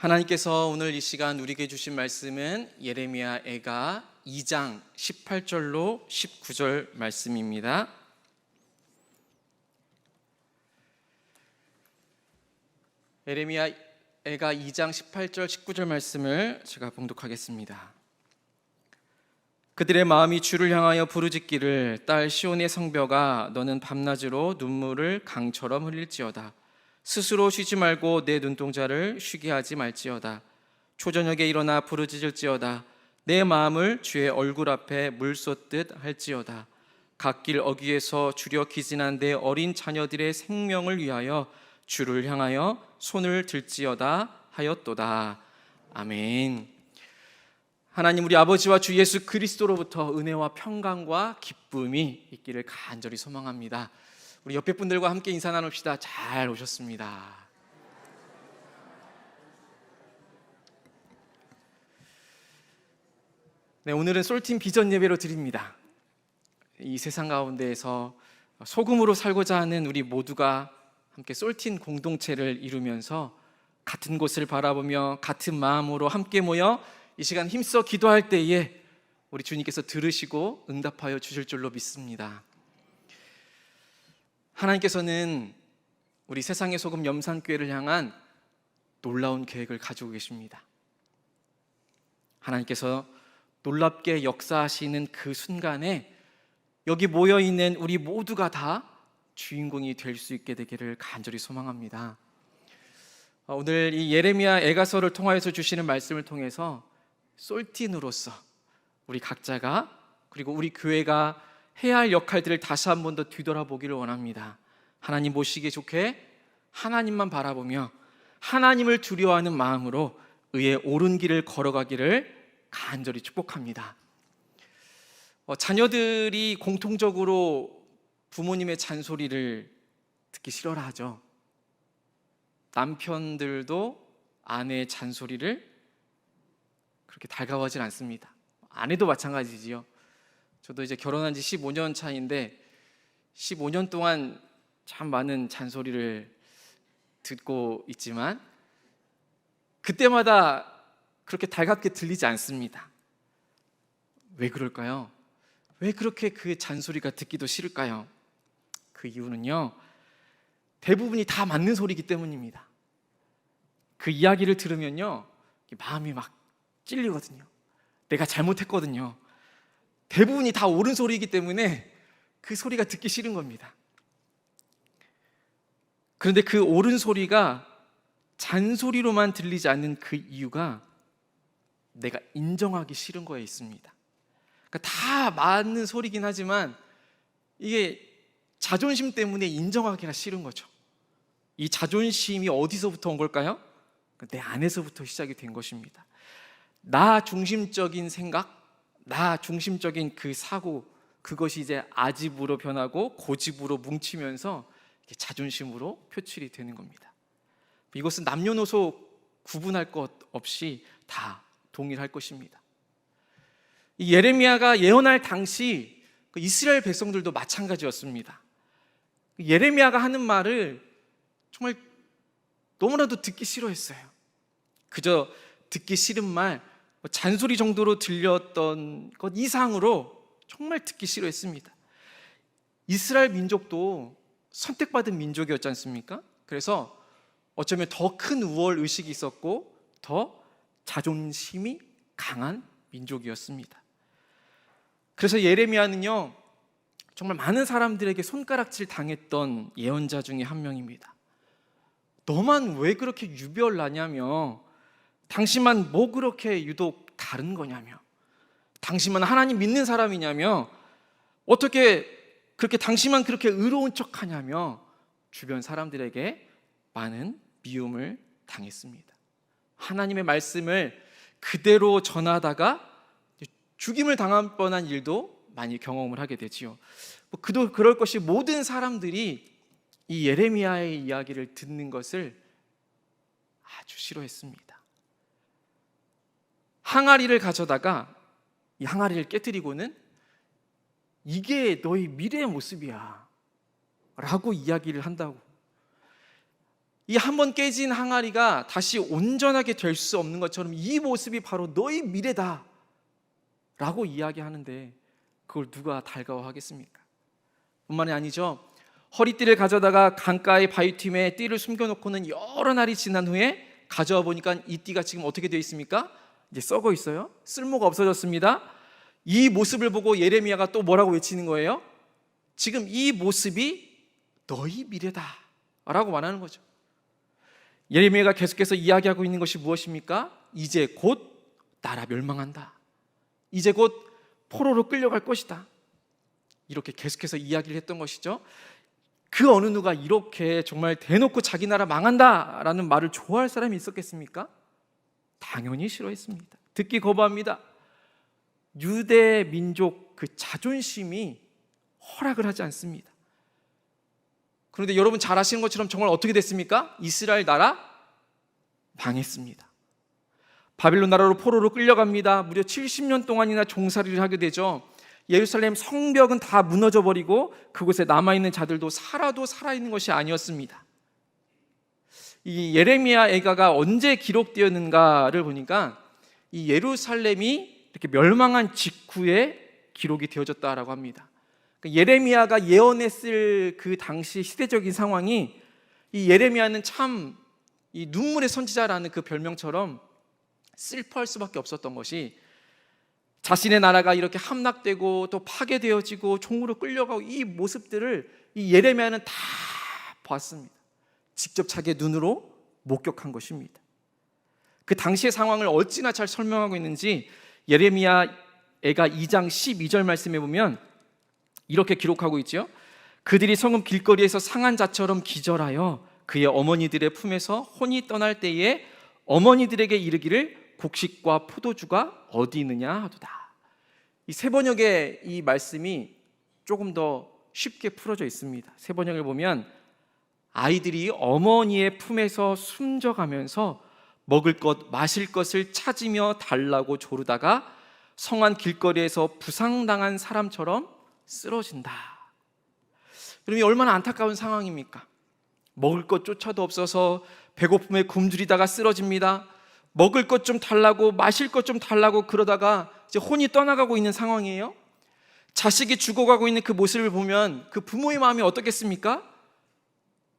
하나님께서 오늘 이 시간 우리에게 주신 말씀은 예레미야 애가 2장 18절로 19절 말씀입니다. 예레미야 애가 2장 18절 19절 말씀을 제가 봉독하겠습니다. 그들의 마음이 주를 향하여 부르짖기를 딸 시온의 성벽아 너는 밤낮으로 눈물을 강처럼 흘릴지어다. 스스로 쉬지 말고 내 눈동자를 쉬게 하지 말지어다. 초저녁에 일어나 부르짖을지어다. 내 마음을 주의 얼굴 앞에 물 쏟듯 할지어다. 갓길 어귀에서 주려 기진한 내 어린 자녀들의 생명을 위하여 주를 향하여 손을 들지어다 하였도다. 아멘. 하나님, 우리 아버지와 주 예수 그리스도로부터 은혜와 평강과 기쁨이 있기를 간절히 소망합니다. 우리 옆에 분들과 함께 인사 나눕시다. 잘 오셨습니다. 네, 오늘은 솔팀 비전 예배로 드립니다. 이 세상 가운데에서 소금으로 살고자 하는 우리 모두가 함께 솔팀 공동체를 이루면서 같은 곳을 바라보며 같은 마음으로 함께 모여 이 시간 힘써 기도할 때에 우리 주님께서 들으시고 응답하여 주실 줄로 믿습니다. 하나님께서는 우리 세상의 소금 염산교회를 향한 놀라운 계획을 가지고 계십니다. 하나님께서 놀랍게 역사하시는 그 순간에 여기 모여있는 우리 모두가 다 주인공이 될 수 있게 되기를 간절히 소망합니다. 오늘 이 예레미야 애가서를 통하여서 주시는 말씀을 통해서 솔틴으로서 우리 각자가 그리고 우리 교회가 해야 할 역할들을 다시 한 번 더 뒤돌아보기를 원합니다. 하나님 모시기 좋게 하나님만 바라보며 하나님을 두려워하는 마음으로 의의 옳은 길을 걸어가기를 간절히 축복합니다. 자녀들이 공통적으로 부모님의 잔소리를 듣기 싫어라 하죠. 남편들도 아내의 잔소리를 그렇게 달가워하진 않습니다. 아내도 마찬가지지요. 저도 이제 결혼한 지 15년 차인데 15년 동안 참 많은 잔소리를 듣고 있지만 그때마다 그렇게 달갑게 들리지 않습니다. 왜 그럴까요? 왜 그렇게 그 잔소리가 듣기도 싫을까요? 그 이유는요, 대부분이 다 맞는 소리이기 때문입니다. 그 이야기를 들으면요, 마음이 막 찔리거든요. 내가 잘못했거든요. 대부분이 다 옳은 소리이기 때문에 그 소리가 듣기 싫은 겁니다. 그런데 그 옳은 소리가 잔소리로만 들리지 않는 그 이유가 내가 인정하기 싫은 거에 있습니다. 그러니까 다 맞는 소리긴 하지만 이게 자존심 때문에 인정하기가 싫은 거죠. 이 자존심이 어디서부터 온 걸까요? 내 안에서부터 시작이 된 것입니다. 나 중심적인 생각, 나 중심적인 그 사고, 그것이 이제 아집으로 변하고 고집으로 뭉치면서 자존심으로 표출이 되는 겁니다. 이것은 남녀노소 구분할 것 없이 다 동일할 것입니다. 이 예레미야가 예언할 당시 그 이스라엘 백성들도 마찬가지였습니다. 예레미야가 하는 말을 정말 너무나도 듣기 싫어했어요. 그저 듣기 싫은 말, 잔소리 정도로 들렸던 것 이상으로 정말 듣기 싫어했습니다. 이스라엘 민족도 선택받은 민족이었지 않습니까? 그래서 어쩌면 더 큰 우월 의식이 있었고 더 자존심이 강한 민족이었습니다. 그래서 예레미야는요, 정말 많은 사람들에게 손가락질 당했던 예언자 중에 한 명입니다. 너만 왜 그렇게 유별나냐며, 당신만 뭐 그렇게 유독 다른 거냐며, 당신만 하나님 믿는 사람이냐며, 어떻게 그렇게 당신만 그렇게 의로운 척하냐며 주변 사람들에게 많은 미움을 당했습니다. 하나님의 말씀을 그대로 전하다가 죽임을 당할 뻔한 일도 많이 경험을 하게 되지요. 그도 그럴 것이 모든 사람들이 이 예레미야의 이야기를 듣는 것을 아주 싫어했습니다. 항아리를 가져다가 이 항아리를 깨뜨리고는 이게 너희 미래의 모습이야 라고 이야기를 한다고. 이 한 번 깨진 항아리가 다시 온전하게 될 수 없는 것처럼 이 모습이 바로 너희 미래다 라고 이야기하는데 그걸 누가 달가워하겠습니까? 뿐만이 아니죠. 허리띠를 가져다가 강가의 바위틈에 띠를 숨겨놓고는 여러 날이 지난 후에 가져와 보니까 이 띠가 지금 어떻게 되어 있습니까? 이제 썩어 있어요. 쓸모가 없어졌습니다. 이 모습을 보고 예레미야가 또 뭐라고 외치는 거예요? 지금 이 모습이 너희 미래다 라고 말하는 거죠. 예레미야가 계속해서 이야기하고 있는 것이 무엇입니까? 이제 곧 나라 멸망한다. 이제 곧 포로로 끌려갈 것이다. 이렇게 계속해서 이야기를 했던 것이죠. 그 어느 누가 이렇게 정말 대놓고 자기 나라 망한다라는 말을 좋아할 사람이 있었겠습니까? 당연히 싫어했습니다. 듣기 거부합니다. 유대 민족 그 자존심이 허락을 하지 않습니다. 그런데 여러분 잘 아시는 것처럼 정말 어떻게 됐습니까? 이스라엘 나라 망했습니다. 바빌론 나라로 포로로 끌려갑니다. 무려 70년 동안이나 종살이를 하게 되죠. 예루살렘 성벽은 다 무너져 버리고 그곳에 남아있는 자들도 살아도 살아있는 것이 아니었습니다. 이 예레미야 애가가 언제 기록되었는가를 보니까 이 예루살렘이 이렇게 멸망한 직후에 기록이 되어졌다라고 합니다. 예레미야가 예언했을 그 당시 시대적인 상황이 이 예레미야는 참 이 눈물의 선지자라는 그 별명처럼 슬퍼할 수밖에 없었던 것이 자신의 나라가 이렇게 함락되고 또 파괴되어지고 종으로 끌려가고 이 모습들을 이 예레미야는 다 봤습니다. 직접 자기의 눈으로 목격한 것입니다. 그 당시의 상황을 어찌나 잘 설명하고 있는지 예레미야 애가 2장 12절 말씀에 보면 이렇게 기록하고 있죠. 그들이 성읍 길거리에서 상한 자처럼 기절하여 그의 어머니들의 품에서 혼이 떠날 때에 어머니들에게 이르기를 곡식과 포도주가 어디 있느냐 하도다. 이 세 번역의 이 말씀이 조금 더 쉽게 풀어져 있습니다. 세 번역을 보면 아이들이 어머니의 품에서 숨져가면서 먹을 것 마실 것을 찾으며 달라고 조르다가 성안 길거리에서 부상당한 사람처럼 쓰러진다. 그러면 얼마나 안타까운 상황입니까? 먹을 것조차도 없어서 배고픔에 굶주리다가 쓰러집니다. 먹을 것 좀 달라고 마실 것 좀 달라고 그러다가 이제 혼이 떠나가고 있는 상황이에요. 자식이 죽어가고 있는 그 모습을 보면 그 부모의 마음이 어떻겠습니까?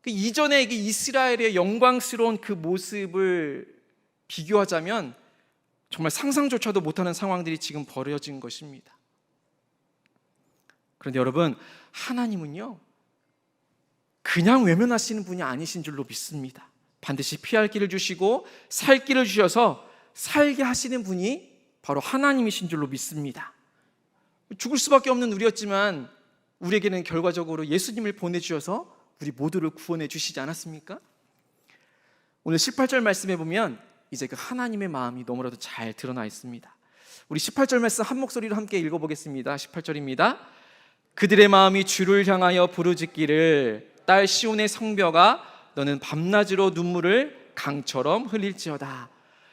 그 이전에 이스라엘의 영광스러운 그 모습을 비교하자면 정말 상상조차도 못하는 상황들이 지금 벌어진 것입니다. 그런데 여러분, 하나님은요 그냥 외면하시는 분이 아니신 줄로 믿습니다. 반드시 피할 길을 주시고 살 길을 주셔서 살게 하시는 분이 바로 하나님이신 줄로 믿습니다. 죽을 수밖에 없는 우리였지만 우리에게는 결과적으로 예수님을 보내주셔서 우리 모두를 구원해 주시지 않았습니까? 오늘 18절 말씀에 보면 이제 그 하나님의 마음이 너무나도 잘 드러나 있습니다. 우리 18절 말씀 한 목소리로 함께 읽어보겠습니다. 18절입니다. 그들의 마음이 주를 향하여 부르짖기를 딸 시온의 성벽아 너는 밤낮으로 눈물을 강처럼 흘릴지어다.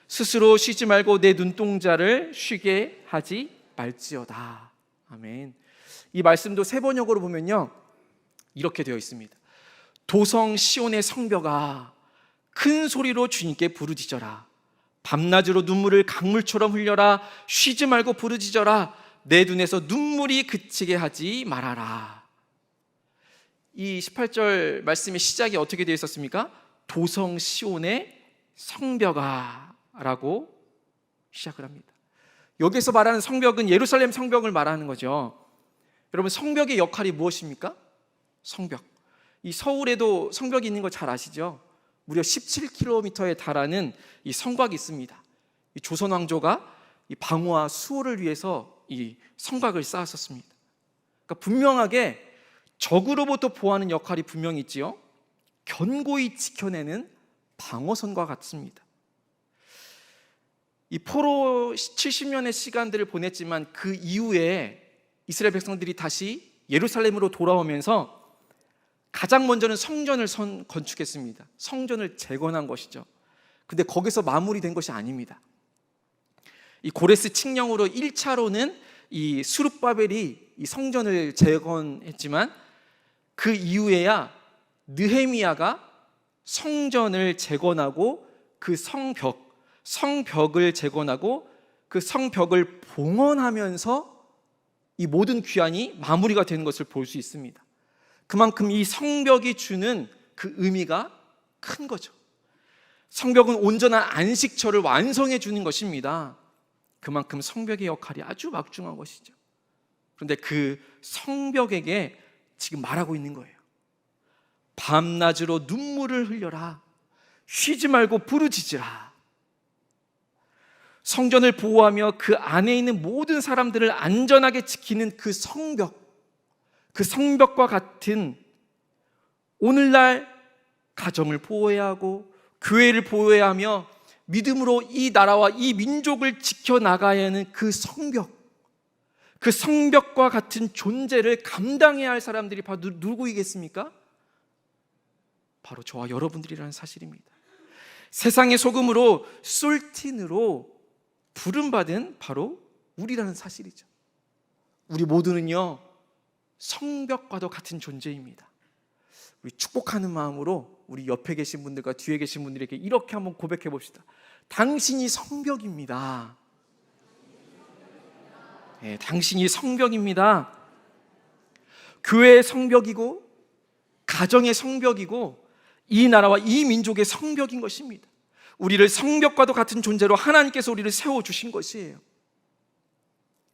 스스로 쉬지 말고 내 눈동자를 쉬게 하지 말지어다. 아멘. 이 말씀도 세 번역으로 보면요 이렇게 되어 있습니다. 도성 시온의 성벽아 큰 소리로 주님께 부르짖어라. 밤낮으로 눈물을 강물처럼 흘려라. 쉬지 말고 부르짖어라. 내 눈에서 눈물이 그치게 하지 말아라. 이 18절 말씀의 시작이 어떻게 되어 있었습니까? 도성 시온의 성벽아 라고 시작을 합니다. 여기서 말하는 성벽은 예루살렘 성벽을 말하는 거죠. 여러분 성벽의 역할이 무엇입니까? 성벽. 이 서울에도 성벽이 있는 거 잘 아시죠? 무려 17km에 달하는 이 성곽이 있습니다. 이 조선 왕조가 이 방어와 수호를 위해서 이 성곽을 쌓았었습니다. 그러니까 분명하게 적으로부터 보호하는 역할이 분명히 있지요. 견고히 지켜내는 방어선과 같습니다. 이 포로 70년의 시간들을 보냈지만 그 이후에 이스라엘 백성들이 다시 예루살렘으로 돌아오면서 가장 먼저는 성전을 건축했습니다. 성전을 재건한 것이죠. 근데 거기서 마무리된 것이 아닙니다. 이 고레스 칙령으로 1차로는 이 스룹바벨이 이 성전을 재건했지만 그 이후에야 느헤미야가 성전을 재건하고 그 성벽을 재건하고 그 성벽을 봉헌하면서 이 모든 귀환이 마무리가 되는 것을 볼 수 있습니다. 그만큼 이 성벽이 주는 그 의미가 큰 거죠. 성벽은 온전한 안식처를 완성해 주는 것입니다. 그만큼 성벽의 역할이 아주 막중한 것이죠. 그런데 그 성벽에게 지금 말하고 있는 거예요. 밤낮으로 눈물을 흘려라. 쉬지 말고 부르짖으라. 성전을 보호하며 그 안에 있는 모든 사람들을 안전하게 지키는 그 성벽과 같은 오늘날 가정을 보호해야 하고 교회를 보호해야 하며 믿음으로 이 나라와 이 민족을 지켜나가야 하는 그 성벽과 같은 존재를 감당해야 할 사람들이 바로 누구이겠습니까? 바로 저와 여러분들이라는 사실입니다. 세상의 소금으로 솔틴으로 부름받은 바로 우리라는 사실이죠. 우리 모두는요, 성벽과도 같은 존재입니다. 우리 축복하는 마음으로 우리 옆에 계신 분들과 뒤에 계신 분들에게 이렇게 한번 고백해 봅시다. 당신이 성벽입니다. 네, 당신이 성벽입니다. 교회의 성벽이고 가정의 성벽이고 이 나라와 이 민족의 성벽인 것입니다. 우리를 성벽과도 같은 존재로 하나님께서 우리를 세워주신 것이에요.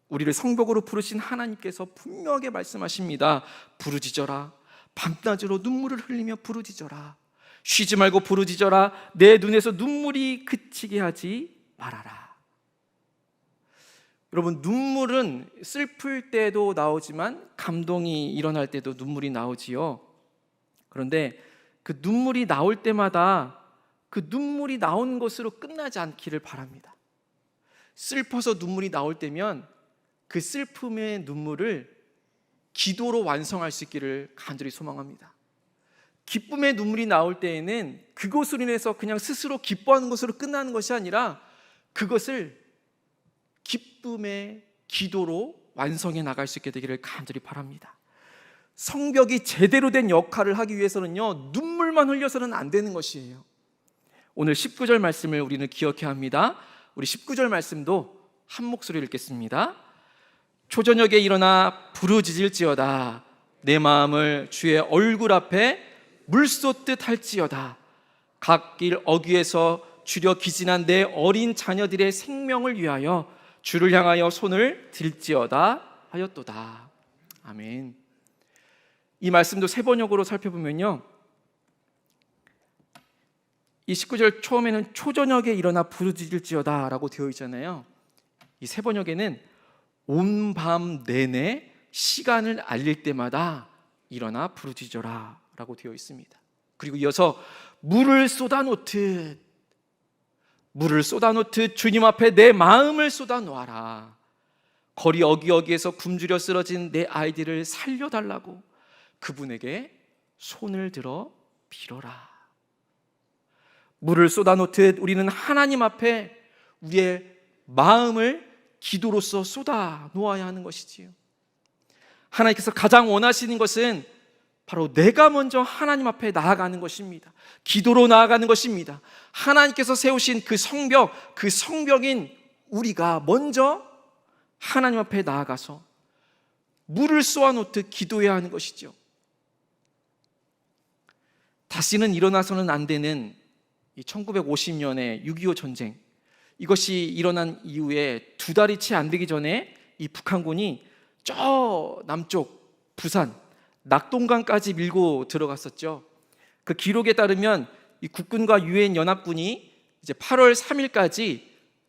우리를 성벽으로 부르신 하나님께서 분명하게 말씀하십니다. 부르짖어라. 밤낮으로 눈물을 흘리며 부르짖어라. 쉬지 말고 부르짖어라. 내 눈에서 눈물이 그치게 하지 말아라. 여러분, 눈물은 슬플 때도 나오지만 감동이 일어날 때도 눈물이 나오지요. 그런데 그 눈물이 나올 때마다 그 눈물이 나온 것으로 끝나지 않기를 바랍니다. 슬퍼서 눈물이 나올 때면 그 슬픔의 눈물을 기도로 완성할 수 있기를 간절히 소망합니다. 기쁨의 눈물이 나올 때에는 그것으로 인해서 그냥 스스로 기뻐하는 것으로 끝나는 것이 아니라 그것을 기쁨의 기도로 완성해 나갈 수 있게 되기를 간절히 바랍니다. 성벽이 제대로 된 역할을 하기 위해서는요, 눈물만 흘려서는 안 되는 것이에요. 오늘 19절 말씀을 우리는 기억해야 합니다. 우리 19절 말씀도 한 목소리로 읽겠습니다. 초저녁에 일어나 부르짖을지어다. 내 마음을 주의 얼굴 앞에 물쏟듯 할지어다. 각 길 어귀에서 주려 기진한 내 어린 자녀들의 생명을 위하여 주를 향하여 손을 들지어다 하였도다. 아멘. 이 말씀도 세 번역으로 살펴보면요, 이 19절 처음에는 초저녁에 일어나 부르짖을지어다 라고 되어 있잖아요. 이 세 번역에는 온 밤 내내 시간을 알릴 때마다 일어나 부르짖어라 라고 되어 있습니다. 그리고 이어서 물을 쏟아놓듯 주님 앞에 내 마음을 쏟아놓아라. 거리 어기어기에서 굶주려 쓰러진 내 아이들을 살려달라고 그분에게 손을 들어 빌어라. 물을 쏟아놓듯 우리는 하나님 앞에 우리의 마음을 기도로서 쏟아 놓아야 하는 것이지요. 하나님께서 가장 원하시는 것은 바로 내가 먼저 하나님 앞에 나아가는 것입니다. 기도로 나아가는 것입니다. 하나님께서 세우신 그 성벽인 우리가 먼저 하나님 앞에 나아가서 물을 쏘아놓듯 기도해야 하는 것이죠. 다시는 일어나서는 안 되는 이 1950년의 6.25 전쟁, 이것이 일어난 이후에 두 달이 채 안 되기 전에 이 북한군이 저 남쪽 부산 낙동강까지 밀고 들어갔었죠. 그 기록에 따르면 이 국군과 유엔 연합군이 이제 8월 3일까지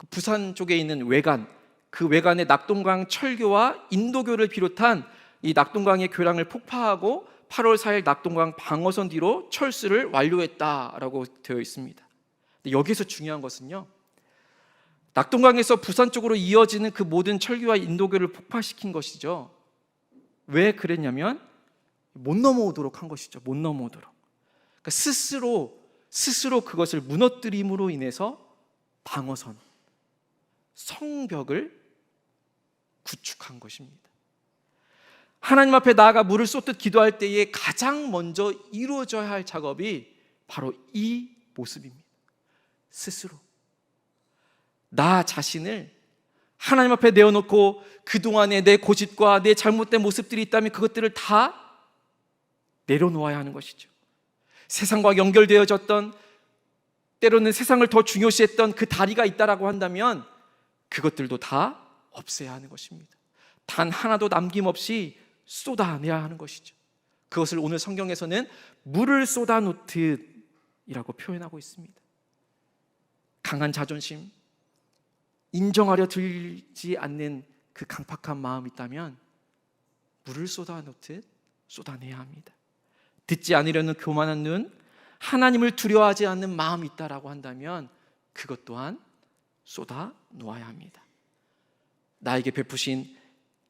부산 쪽에 있는 외관, 그 외관에 낙동강 철교와 인도교를 비롯한 이 낙동강의 교량을 폭파하고 8월 4일 낙동강 방어선 뒤로 철수를 완료했다라고 되어 있습니다. 근데 여기서 중요한 것은요, 낙동강에서 부산 쪽으로 이어지는 그 모든 철교와 인도교를 폭파시킨 것이죠. 왜 그랬냐면 못 넘어오도록 한 것이죠. 못 넘어오도록. 그러니까 스스로 그것을 무너뜨림으로 인해서 방어선, 성벽을 구축한 것입니다. 하나님 앞에 나아가 물을 쏟듯 기도할 때에 가장 먼저 이루어져야 할 작업이 바로 이 모습입니다. 스스로 나 자신을 하나님 앞에 내어놓고 그동안의 내 고집과 내 잘못된 모습들이 있다면 그것들을 다 내려놓아야 하는 것이죠. 세상과 연결되어졌던, 때로는 세상을 더 중요시했던 그 다리가 있다라고 한다면 그것들도 다 없애야 하는 것입니다. 단 하나도 남김없이 쏟아내야 하는 것이죠. 그것을 오늘 성경에서는 물을 쏟아놓듯이라고 표현하고 있습니다. 강한 자존심, 인정하려 들지 않는 그 강팍한 마음이 있다면 물을 쏟아놓듯 쏟아내야 합니다. 듣지 않으려는 교만한 눈, 하나님을 두려워하지 않는 마음이 있다라고 한다면 그것 또한 쏟아 놓아야 합니다. 나에게 베푸신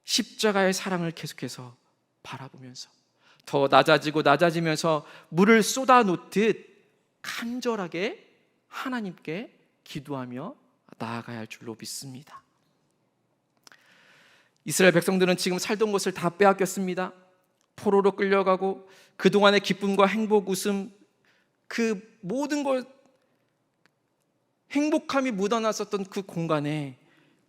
십자가의 사랑을 계속해서 바라보면서 더 낮아지면서 물을 쏟아 놓듯 간절하게 하나님께 기도하며 나아가야 할 줄로 믿습니다. 이스라엘 백성들은 지금 살던 곳을 다 빼앗겼습니다. 포로로 끌려가고 그동안의 기쁨과 행복, 웃음, 그 모든 걸, 행복함이 묻어났었던 그 공간에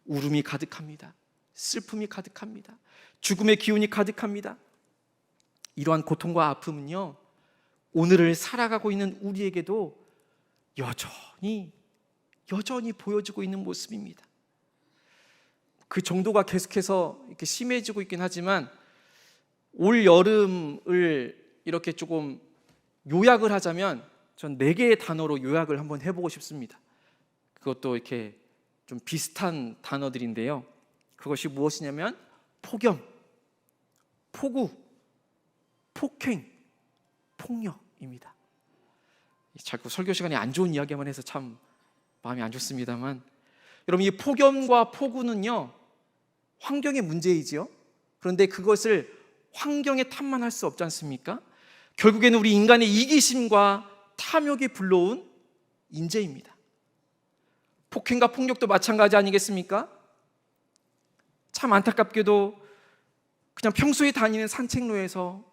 울음이 가득합니다. 슬픔이 가득합니다. 죽음의 기운이 가득합니다. 이러한 고통과 아픔은요, 오늘을 살아가고 있는 우리에게도 여전히 보여지고 있는 모습입니다. 그 정도가 계속해서 이렇게 심해지고 있긴 하지만 올 여름을 이렇게 조금 요약을 하자면 전 4개의 단어로 요약을 한번 해보고 싶습니다. 그것도 이렇게 좀 비슷한 단어들인데요. 그것이 무엇이냐면 폭염, 폭우, 폭행, 폭력입니다. 자꾸 설교 시간에 안 좋은 이야기만 해서 참 마음이 안 좋습니다만, 여러분, 이 폭염과 폭우는요 환경의 문제이지요. 그런데 그것을 환경의 탓만 할 수 없지 않습니까? 결국에는 우리 인간의 이기심과 탐욕이 불러온 인재입니다. 폭행과 폭력도 마찬가지 아니겠습니까? 참 안타깝게도 그냥 평소에 다니는 산책로에서,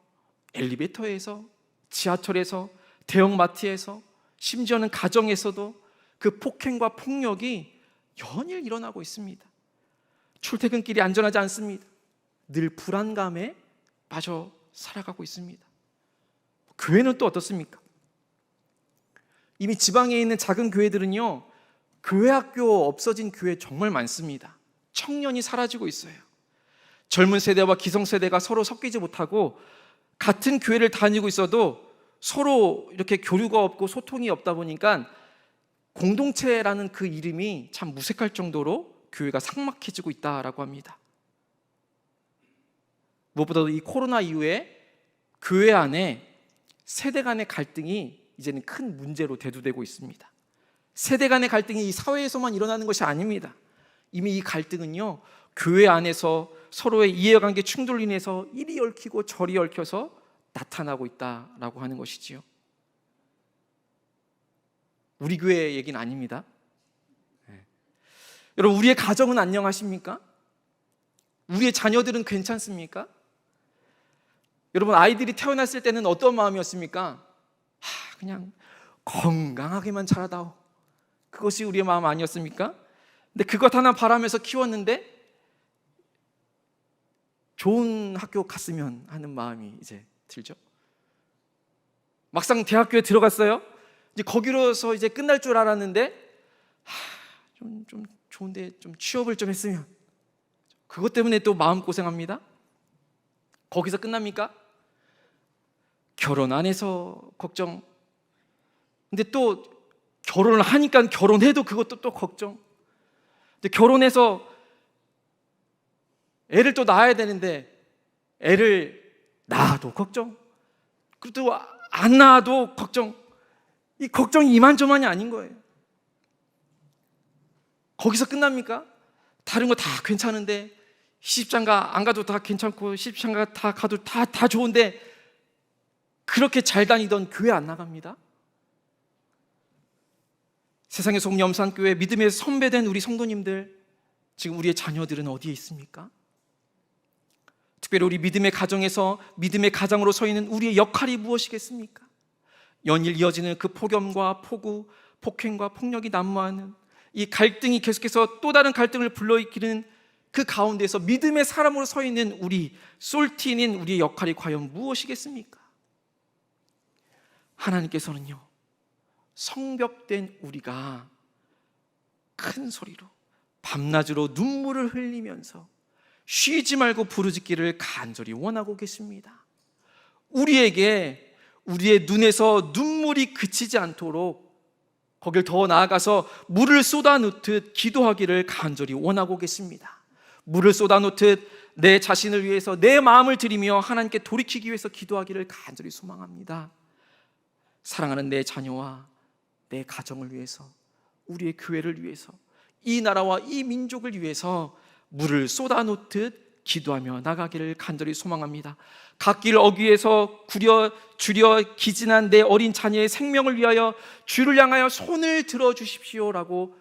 엘리베이터에서, 지하철에서, 대형마트에서, 심지어는 가정에서도 그 폭행과 폭력이 연일 일어나고 있습니다. 출퇴근길이 안전하지 않습니다. 늘 불안감에 빠져 살아가고 있습니다. 교회는 또 어떻습니까? 이미 지방에 있는 작은 교회들은요, 교회 학교 없어진 교회 정말 많습니다. 청년이 사라지고 있어요. 젊은 세대와 기성세대가 서로 섞이지 못하고 같은 교회를 다니고 있어도 서로 이렇게 교류가 없고 소통이 없다 보니까 공동체라는 그 이름이 참 무색할 정도로 교회가 삭막해지고 있다라고 합니다. 무엇보다도 이 코로나 이후에 교회 안에 세대 간의 갈등이 이제는 큰 문제로 대두되고 있습니다. 세대 간의 갈등이 이 사회에서만 일어나는 것이 아닙니다. 이미 이 갈등은요, 교회 안에서 서로의 이해관계 충돌로 인해서 이리 얽히고 저리 얽혀서 나타나고 있다라고 하는 것이지요. 우리 교회 얘기는 아닙니다. 여러분, 우리의 가정은 안녕하십니까? 우리의 자녀들은 괜찮습니까? 여러분, 아이들이 태어났을 때는 어떤 마음이었습니까? 그냥 건강하게만 자라다오, 그것이 우리의 마음 아니었습니까? 근데 그것 하나 바라면서 키웠는데 좋은 학교 갔으면 하는 마음이 이제 들죠. 막상 대학교에 들어갔어요. 이제 거기로서 이제 끝날 줄 알았는데 좀 좋은데 좀 취업을 좀 했으면, 그것 때문에 또 마음고생합니다. 거기서 끝납니까? 결혼 안 해서 걱정. 근데 또 결혼을 하니까 결혼해도 그것도 또 걱정. 근데 결혼해서 애를 또 낳아야 되는데 애를 낳아도 걱정. 그리고 또 안 낳아도 걱정. 이 걱정이 이만저만이 아닌 거예요. 거기서 끝납니까? 다른 거 다 괜찮은데, 시집장가 안 가도 다 괜찮고 시집장가 다 가도 다 좋은데 그렇게 잘 다니던 교회 안 나갑니다. 세상의 속 염산교회 믿음의 선배된 우리 성도님들, 지금 우리의 자녀들은 어디에 있습니까? 특별히 우리 믿음의 가정에서 믿음의 가장으로 서 있는 우리의 역할이 무엇이겠습니까? 연일 이어지는 그 폭염과 폭우, 폭행과 폭력이 난무하는 이 갈등이 계속해서 또 다른 갈등을 불러일으키는 그 가운데서 믿음의 사람으로 서 있는 우리 솔티인 우리의 역할이 과연 무엇이겠습니까? 하나님께서는요, 성벽된 우리가 큰 소리로 밤낮으로 눈물을 흘리면서 쉬지 말고 부르짖기를 간절히 원하고 계십니다. 우리에게 우리의 눈에서 눈물이 그치지 않도록 거길 더 나아가서 물을 쏟아놓듯 기도하기를 간절히 원하고 계십니다. 물을 쏟아놓듯 내 자신을 위해서 내 마음을 들이며 하나님께 돌이키기 위해서 기도하기를 간절히 소망합니다. 사랑하는 내 자녀와 내 가정을 위해서, 우리의 교회를 위해서, 이 나라와 이 민족을 위해서 물을 쏟아놓듯 기도하며 나가기를 간절히 소망합니다. 갓길 어귀에서 줄여 기진한 내 어린 자녀의 생명을 위하여 주를 향하여 손을 들어주십시오라고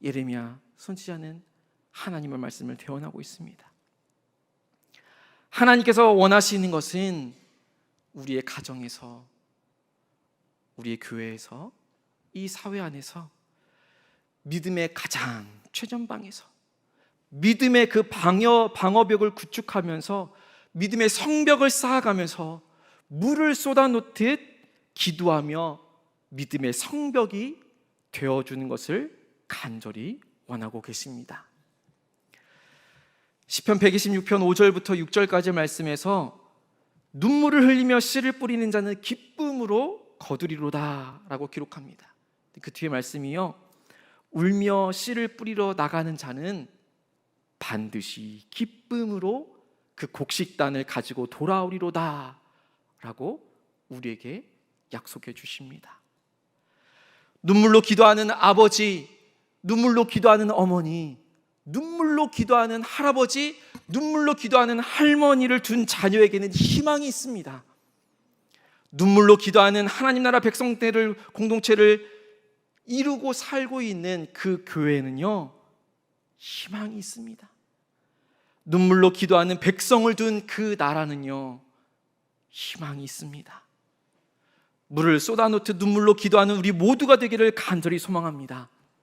예레미야 선지자는 하나님의 말씀을 대언하고 있습니다. 하나님께서 원하시는 것은 우리의 가정에서, 우리의 교회에서, 이 사회 안에서 믿음의 가장 최전방에서 믿음의 그 방어벽을 구축하면서 믿음의 성벽을 쌓아가면서 물을 쏟아놓듯 기도하며 믿음의 성벽이 되어주는 것을 간절히 원하고 계십니다. 시편 126편 5절부터 6절까지 말씀에서 눈물을 흘리며 씨를 뿌리는 자는 기쁨으로 거두리로다 라고 기록합니다. 그 뒤에 말씀이요, 울며 씨를 뿌리러 나가는 자는 반드시 기쁨으로 그 곡식단을 가지고 돌아오리로다 라고 우리에게 약속해 주십니다. 눈물로 기도하는 아버지, 눈물로 기도하는 어머니, 눈물로 기도하는 할아버지, 눈물로 기도하는 할머니를 둔 자녀에게는 희망이 있습니다. 눈물로 기도하는 하나님 나라 백성들을, 공동체를 이루고 살고 있는 그 교회는요, 희망이 있습니다. 눈물로 기도하는 백성을 둔 그 나라는요, 희망이 있습니다. 물을 쏟아놓듯 눈물로 기도하는 우리 모두가 되기를 간절히 소망합니다.